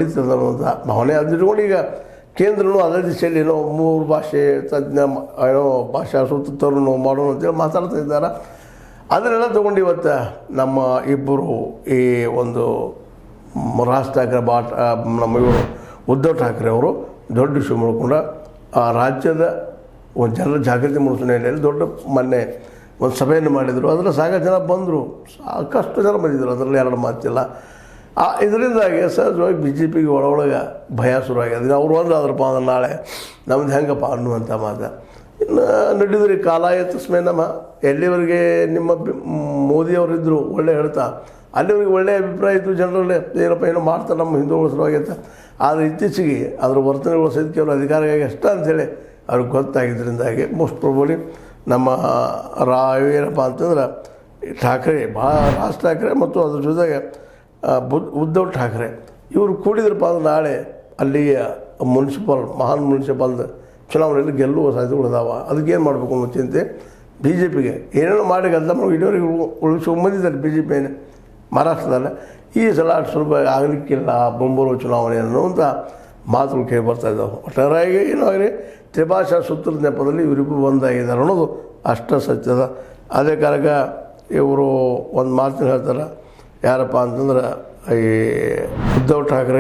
ಹೊಳಿತದೆ ಅನ್ನೋಂಥ ಭಾವನೆ ಅದಿಟ್ಕೊಂಡು ಈಗ ಕೇಂದ್ರನೂ ಅದೇ ದಿಶೆಯಲ್ಲಿ ಏನೋ 3 ಭಾಷೆ ತಜ್ಞ ಏನೋ ಭಾಷಾ ಸೂತ್ರವನ್ನು ಮಾಡೋಣ ಅಂತೇಳಿ ಮಾತಾಡ್ತಾ ಇದ್ದಾರೆ. ಅದನ್ನೆಲ್ಲ ತೊಗೊಂಡು ಇವತ್ತು ನಮ್ಮ ಇಬ್ಬರು ಈ ಒಂದು ರಾಜ್ ಠಾಕ್ರೆ ನಮ್ಮ ಇವರು ಉದ್ಧವ್ ಠಾಕ್ರೆ ಅವರು ದೊಡ್ಡ ಇಶ್ಯೂ ಮಾಡ್ಕೊಂಡು ಆ ರಾಜ್ಯದ ಒಂದು ಜನರ ಜಾಗೃತಿ ಮೂಡಿಸೋ ನೆಲೆಯಲ್ಲಿ ದೊಡ್ಡ ಮೊನ್ನೆ ಒಂದು ಸಭೆಯನ್ನು ಮಾಡಿದರು. ಅದರಲ್ಲಿ ಸಾಕಷ್ಟು ಜನ ಬಂದರು, ಸಾಕಷ್ಟು ಜನ ಬಂದಿದ್ದರು, ಅದರಲ್ಲಿ 2 ಮಾತಿಲ್ಲ. ಇದರಿಂದಾಗಿ ಸಹಜವಾಗಿ ಬಿ ಜೆ ಪಿಗೆ ಒಳಗೆ ಭಯ ಶುರುವಾಗಿದೆ. ಅವ್ರು ಒಂದಾದ್ರಪ್ಪ ಅಂದ್ರೆ ನಾಳೆ ನಮ್ದು ಹೆಂಗಪ್ಪ ಅನ್ನುವಂಥ ಮಾತು. ಇನ್ನು ನಡೆದ್ರಿ ಕಾಲಾಯ ತಸ್ಮೈ ನಮಃ. ಎಲ್ಲಿವರೆಗೆ ನಿಮ್ಮ ಮೋದಿಯವರಿದ್ದರು ಒಳ್ಳೆ ಹೇಳ್ತಾ ಅಲ್ಲಿವರೆಗೆ ಒಳ್ಳೆಯ ಅಭಿಪ್ರಾಯ ಇತ್ತು ಜನರಲ್ಲಿ, ಏನಪ್ಪ ಏನೋ ಮಾಡ್ತಾರೆ ನಮ್ಮ ಹಿಂದೂಗಳ ಸಲುವಾಗೈತೆ. ಆದರೆ ಇತ್ತೀಚೆಗೆ ಅದರ ವರ್ತನೆಗಳು ಸಹಿತ ಕೇವಲ ಅಧಿಕಾರಿಗಾಗಿ ಅಷ್ಟ ಅಂಥೇಳಿ ಅವ್ರಿಗೆ ಗೊತ್ತಾಗಿದ್ದರಿಂದಾಗಿ ಮೋಸ್ಟ್ ಪ್ರಾಬಬ್ಲಿ ನಮ್ಮ ಏನಪ್ಪ ಅಂತಂದ್ರೆ ಠಾಕ್ರೆ ರಾಜ್ ಠಾಕ್ರೆ ಮತ್ತು ಅದ್ರ ಜೊತೆಗೆ ಉದ್ಧವ್ ಠಾಕ್ರೆ ಇವರು ಕೂಡಿದ್ರಪ್ಪ ಅಂದ್ರೆ ನಾಳೆ ಅಲ್ಲಿಯ ಮಹಾನ್ ಮುನ್ಸಿಪಾಲ್ದ ಚುನಾವಣೆಯಲ್ಲಿ ಗೆಲ್ಲುವ ಸಾಧ್ಯತೆಗಳಿದಾವೆ. ಅದಕ್ಕೇನು ಮಾಡಬೇಕು ಅನ್ನೋ ಚಿಂತೆ ಬಿ ಜೆ ಪಿಗೆ. ಏನೇನೋ ಮಾಡಿ ಗದ್ದಲ ಮಾಡಿ ಇದುವರೆಗೆ ಉಳಿಸ್ಕೊಂಬಂದಿದ್ದಾರೆ ಬಿ ಜೆ ಪಿಯನ್ನು ಮಹಾರಾಷ್ಟ್ರದಲ್ಲಿ. ಈ ಸಲ ಸ್ವಲ್ಪ ಆಗಲಿಕ್ಕಿಲ್ಲ ಮುಂಬರುವ ಚುನಾವಣೆ ಅನ್ನುವಂಥ ಮಾತುಗಳು ಕೇಳಿ ಬರ್ತಾಯಿದ್ದಾವೆ. ಒಟ್ಟಾರೆಯಾಗಿ ಏನಾಗಲಿ ತ್ರಿಭಾಷಾ ಸೂತ್ರದ ನೆಪದಲ್ಲಿ ಇವರಿಬ್ಬರು ಒಂದಾಗಿದ್ದಾರೆ ಅನ್ನೋದು ಅಷ್ಟ ಸತ್ಯದ. ಅದೇ ಕಾರಣ ಇವರು ಒಂದು ಮಾತನ್ನು ಹೇಳ್ತಾರೆ, ಯಾರಪ್ಪ ಅಂತಂದ್ರೆ ಈ ಉದ್ಧವ್ ಠಾಕ್ರೆ